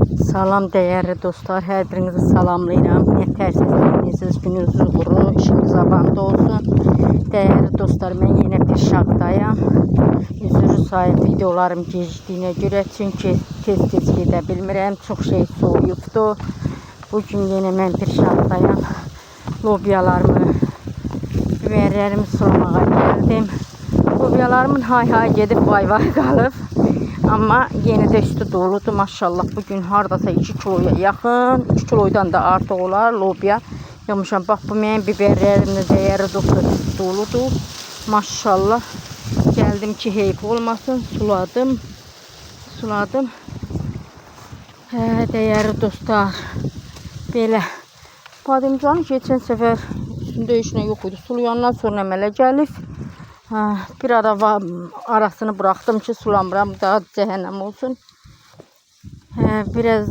Salam değerli dostlar, hər birinizi salamlayıram. Nətərsiniz, gününüz uğurlu, işiniz abanda olsun. Değerli dostlar, mən yenə Pirşağdayam. Üzrü sayın videolarım gecikdiyinə görə, çünki tez gedə bilmirəm, çox şey soğuyubdu. Bugün yenə mən Pirşağdayam. Lobyalarımı, biberlərimi sulamağa gəldim. Lobyalarımın hay gedib vay qalıb. Amma yeni de üstü doludur maşallah. Bugün hardasa 2 kiloya yaxın, 3 kilodan da artıq olar lobya yığmışam. Bax bu mənim biberlərimlə dəyərli dostlar üstü doludur. Maşallah. Gəldim ki heyf olmasın, suladım. Dəyərli dostlar. Belə bademcanı geçən səfər üstündə heç nə yox idi. Sulayandan sonra əmələ gəlib. Bir ara arasını bıraktım ki sulamıram, daha cehennem olsun. Biraz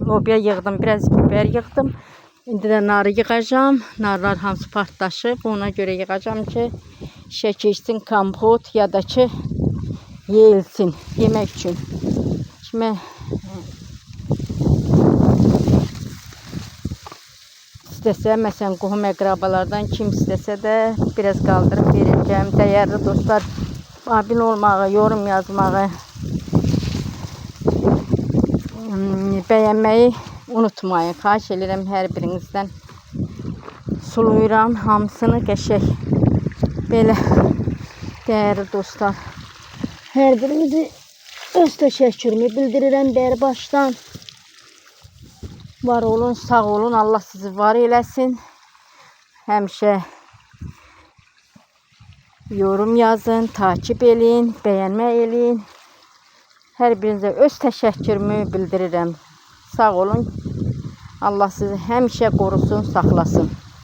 lobya yığdım, biraz biber yığdım. İndi de narı yığacağım. Narlar hamısı partlaşıb. Ona göre yığacağım ki şəkilsin, kompot ya da ki yeyilsin yemek için. Şimdi istəsə, məsələn, qohum əqrabalardan kim istəsə də biraz qaldırıb verəcəm. Dəyərli dostlar, abone olmağı, yorum yazmağı, bəyənməyi unutmayın. Xahiş edirəm hər birinizdən. Suluyuram hamısını qəşəng. Belə dəyərli dostlar, hər birinizi öz təşəkkürümü bildirirəm bəri başdan. Var olun, sağ olun. Allah sizi var eləsin. Həmişə yorum yazın, takip edin, bəyənmə edin. Hər birinizə öz təşəkkürümü bildirirəm. Sağ olun. Allah sizi həmişə qorusun, saxlasın.